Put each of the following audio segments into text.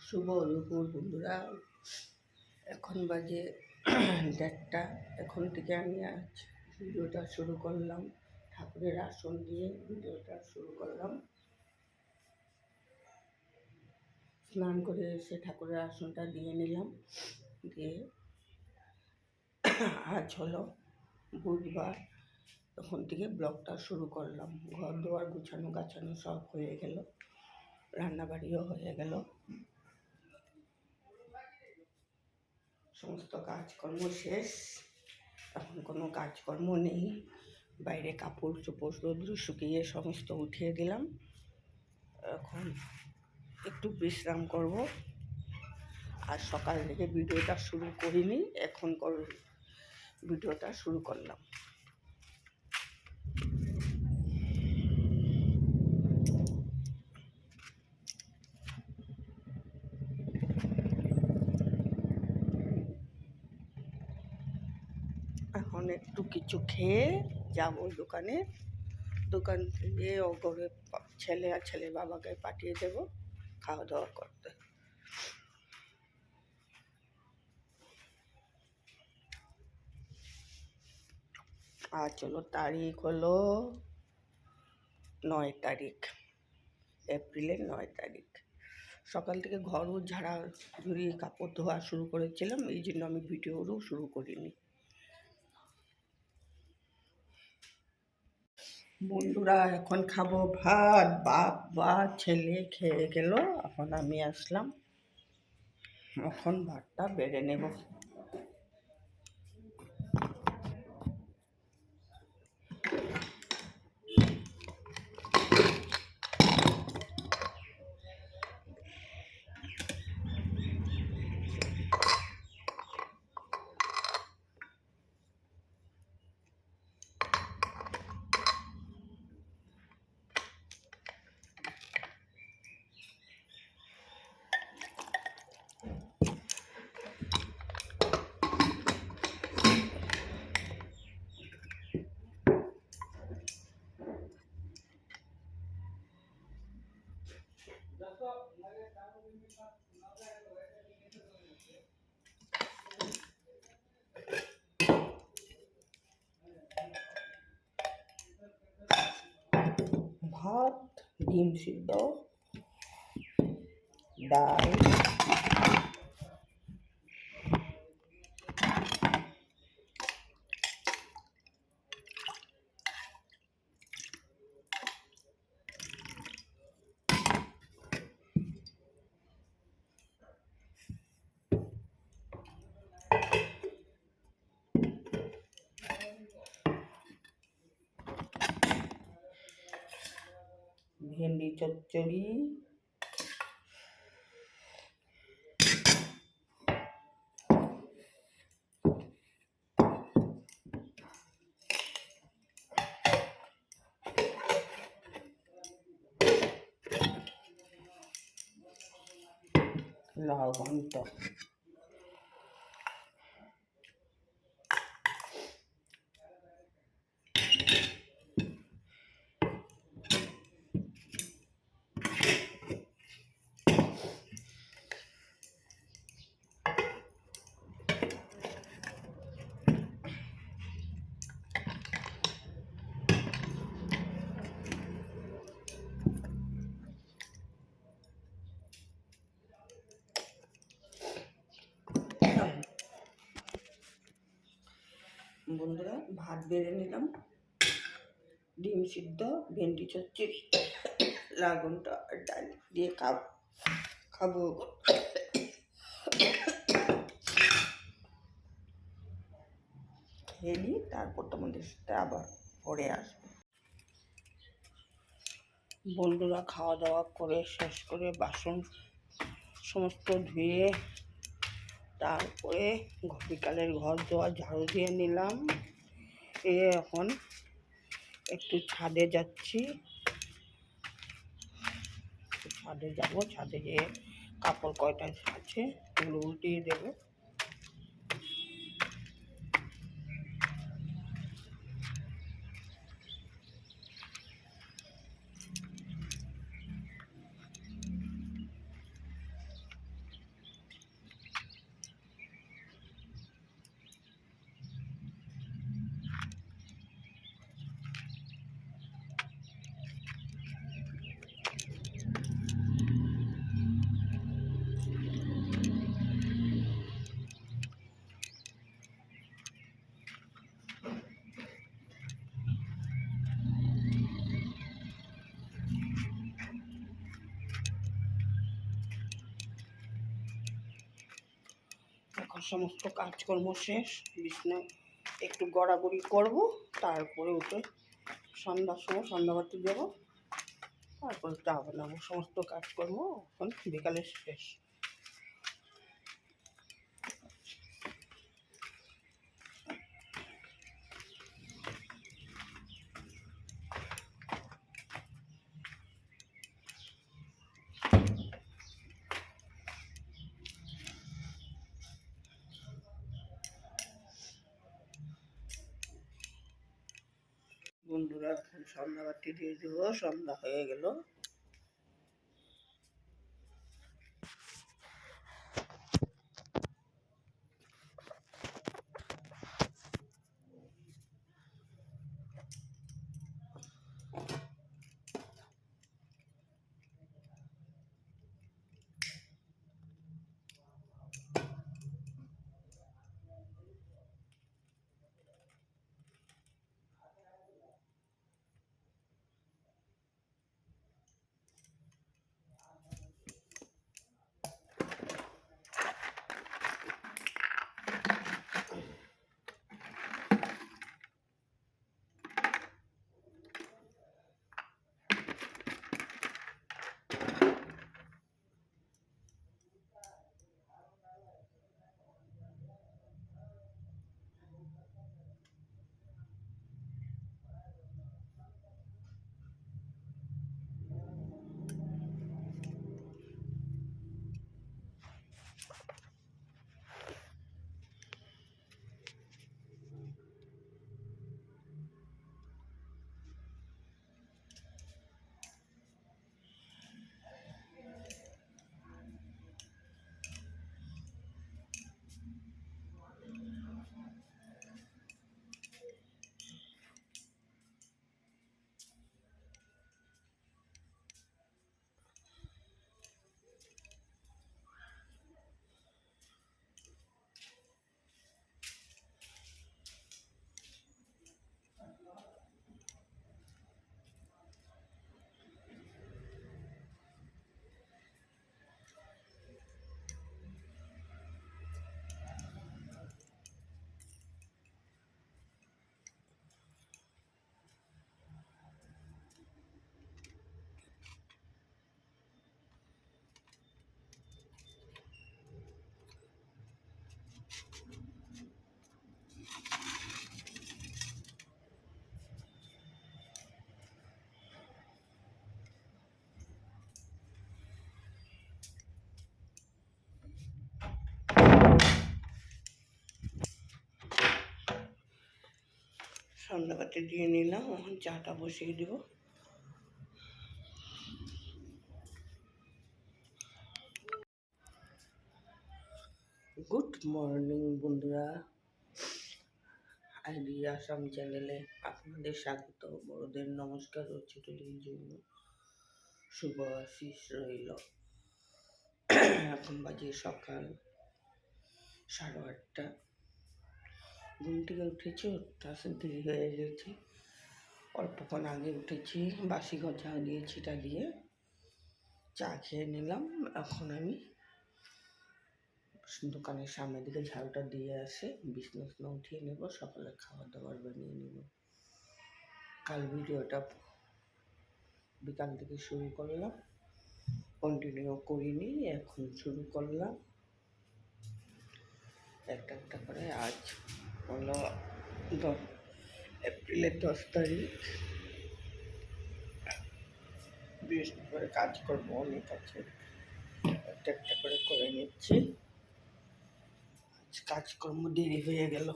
শুভ দুপুর বন্ধুরা। এখন বাজে 1:30। এখন থেকে আমি আজ ভিডিওটা শুরু করলাম। ঠাকুরের আসন দিয়ে ভিডিওটা শুরু করলাম। স্নান করে এসে ঠাকুরের আসনটা দিয়ে নিলাম। দিয়ে আজ হলো বুধবার, তখন থেকে ব্লগটা শুরু করলাম। ঘর দুয়ার গুছানো গাছানো সব হয়ে গেল, রান্নাবাড়িও হয়ে গেল, সমস্ত কাজকর্ম শেষ। এখন কোনো কাজকর্ম নেই। বাইরে কাপড় চোপড় রোদ্রু শুকিয়ে সমস্ত উঠিয়ে দিলাম। এখন একটু বিশ্রাম করব। আর সকাল থেকে ভিডিওটা শুরু করিনি, এখন ভিডিওটা শুরু করলাম। এখন একটু কিছু খেয়ে যাবো দোকানে। দোকান থেকে ওপরে ছেলে আর ছেলের বাবাকে পাঠিয়ে দেব খাওয়া দাওয়া করতে। আর চলো, তারিখ হলো 9 তারিখ, এপ্রিলের 9 তারিখ। সকাল থেকে ঘর ঝাড়া ঝুড়ি কাপড় ধোয়া শুরু করেছিলাম, এই জন্য আমি ভিডিওরও শুরু করিনি। বন্ধুরা, এখন খাবো ভাত। বাবা ছেলে খেয়ে গেল, এখন আমি আসলাম। এখন ভাতটা বেড়ে নেব। ভাত, ডিম সিদ্ধ, ডাল, ভেন্ডি চচ্চড়ি, লাউ ঘন্ট। বন্ধুরা, ভাত বেড়ে নিলাম, ডিম সিদ্ধ, ভেন্ডি চচ্চড়ি, লাউ ঘন্ট আর ডাল দিয়ে খাবো। খেয়ে নিই, তারপর তোমাদের সাথে আবার পরে আসবো। বন্ধুরা, খাওয়া দাওয়া করে শেষ করে বাসন সমস্ত ধুয়ে তারপরে বিকালের ঘর দোয়া ঝাড়ু দিয়ে নিলাম। এখন একটু ছাদে যাচ্ছি, ছাদে যাব। ছাদে গিয়ে কাপড় কয়টা আছে ওগুলো উল্টিয়ে দেবো। সমস্ত কাজকর্ম শেষ, বিছনায় একটু গড়াগড়ি করব, তারপরে উঠে সন্ধ্যার সময় সন্ধ্যাবাতি দেবো, তারপরে চা বানাবো। সমস্ত কাজকর্ম এখন বিকালে শেষ। বন্ধুরা এখন সন্ধ্যাবাতি দিয়ে দেবো, সন্ধ্যা হয়ে গেল। সন্ধ্যাবাতি দিয়ে নিলাম, এখন চাটা বসিয়ে দেব। গুড মর্নিং বন্ধুরা, আইডি আসাম চ্যানেলে আপনাদের স্বাগত। বড়দের নমস্কার ও ছোটদের জন্য শুভ আশিস রইল। এখন বাজে সকাল 8:30। ঘুম থেকে উঠেছি, উঠতে আসতে দেরি হয়ে গেছে। অল্পক্ষণ আগে উঠেছি, বাসি ঘর ঝাড় দিয়ে ছিটা দিয়ে চা খেয়ে নিলাম। এখন আমি দোকানের সামনের দিকে ঝাড়ুটা দিয়ে আসে বিছনা উঠিয়ে নেব, সকালে খাবার দাবার বানিয়ে নেব। কাল ভিডিওটা বিকাল থেকে শুরু করলাম, কন্টিনিউ করিনি, এখন শুরু করলাম একটা একটা করে। আজ হলো এপ্রিলের 10 তারিখ। বৃহস্পতিবারে কাজকর্ম অনেক আছে, একটা একটা করে নিচ্ছি। কাজকর্ম দেরি হয়ে গেল।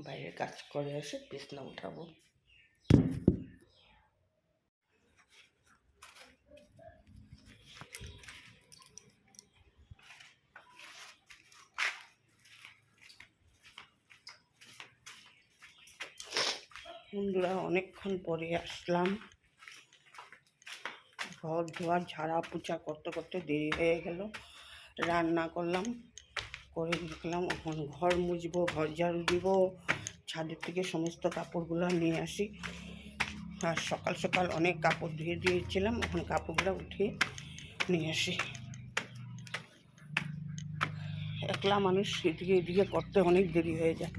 বাইরে কাজ করে এসে বিছনা উঠাবো। বন্ধুরা অনেকক্ষণ পরে আসলাম, ঘর ধোয়া ঝাড়া পোছা করতে করতে দেরি হয়ে গেল। রান্না করলাম, করে দেখলাম, এখন ঘর মুছবো, ঘর ঝাড়ু দিব, ছাদের থেকে সমস্ত কাপড়গুলো নিয়ে আসি। আর সকাল সকাল অনেক কাপড় ধুয়ে দিয়েছিলাম, এখন কাপড়গুলো উঠিয়ে নিয়ে আসি। একলা মানুষ এদিকে এদিকে করতে অনেক দেরি হয়ে যায়।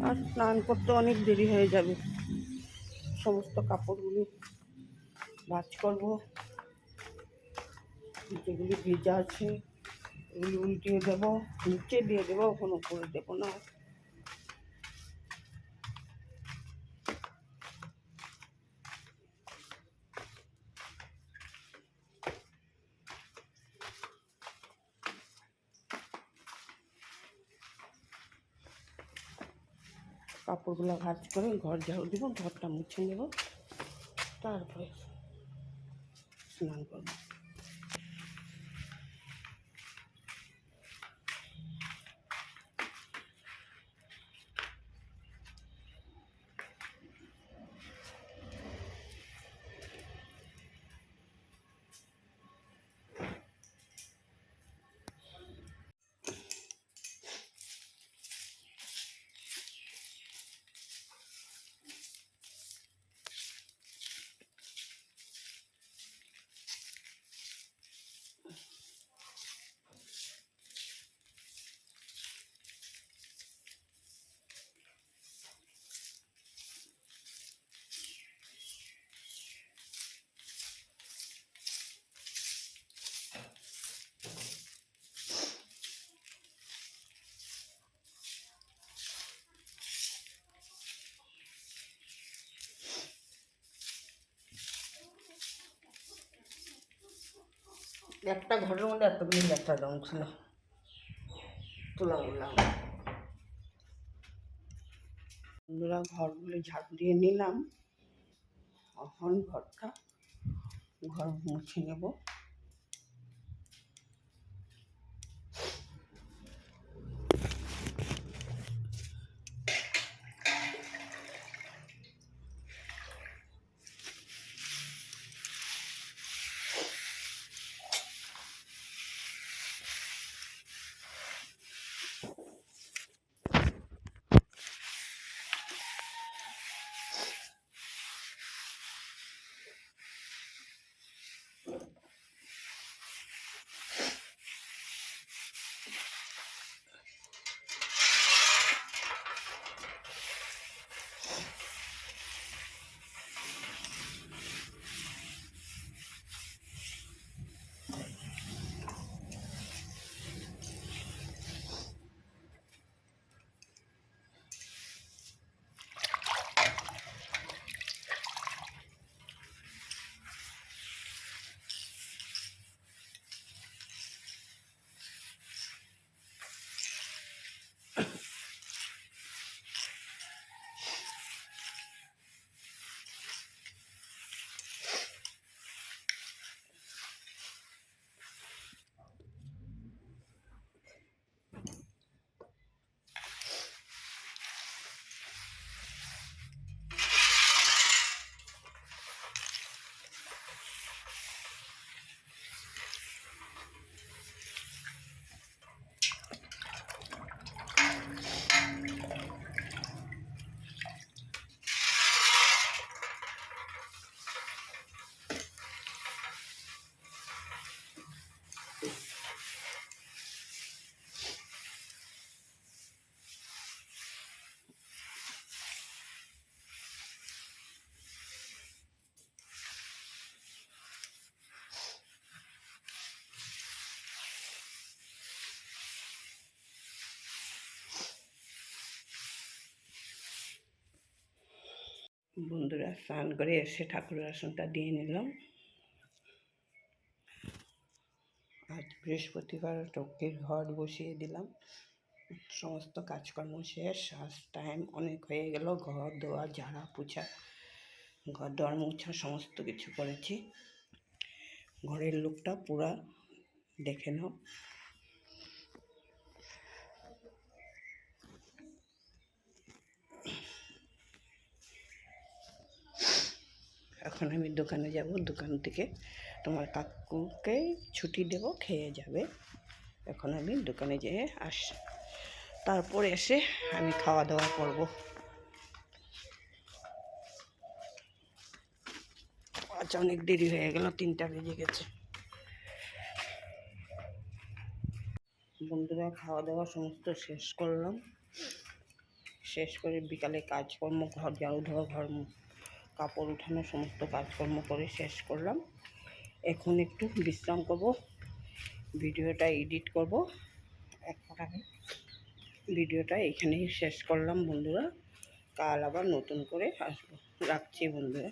আর স্নান করতে অনেক দেরি হয়ে যাবে। সমস্ত কাপড়গুলি ভাঁজ করবো, যেগুলি ভেজা আছে এগুলি উল্টিয়ে দেবো, নিচে দিয়ে দেবো, ওখানে উপরে দেবো না। কাপড়গুলো ভাঁজ করে ঘর ঝাড়ু দিব, ঘরটা মুছে নেব, তারপরে স্নান করবো। একটা ঘরের মধ্যে এতগুলি একটা দম ছিল, তুলা উঠলাম। বন্ধুরা, ঘরগুলি ঝাড়ু দিয়ে নিলাম, এখন ঘর মুছে নেব। বন্ধুরা স্নান করে এসে ঠাকুরের আসনটা দিয়ে নিলাম। আজ বৃহস্পতিবার লক্ষ্মীর ঘট বসিয়ে দিলাম। সমস্ত কাজকর্ম শেষ। আজ টাইম অনেক হয়ে গেল। ঘর দোয়া ঝাড়া পোছা, ঘর দোয়ার মোছা সমস্ত কিছু করেছি। ঘরের লুকটা পুরা দেখে নাও। এখন আমি দোকানে যাব, দোকান থেকে তোমার কাকুকে ছুটি দেব, খেয়ে যাবে। এখন আমি দোকানে যেয়ে তারপর এসে আমি খাওয়া দাওয়া করব। আজ অনেক দেরি হয়ে গেল, 3টা বেজে গেছে। বন্ধুরা খাওয়া দাওয়া সমস্ত শেষ করলাম। শেষ করে বিকালে কাজকর্ম, ঘর ঝাড়ু দেওয়া, ঘর কাপড় উঠানো সমস্ত কাজকর্ম করে শেষ করলাম। এখন একটু বিশ্রাম করব, ভিডিওটা এডিট করব। এখন আমি ভিডিওটা এখানেই শেষ করলাম বন্ধুরা। কাল আবার নতুন করে আসবো। রাখছি বন্ধুরা।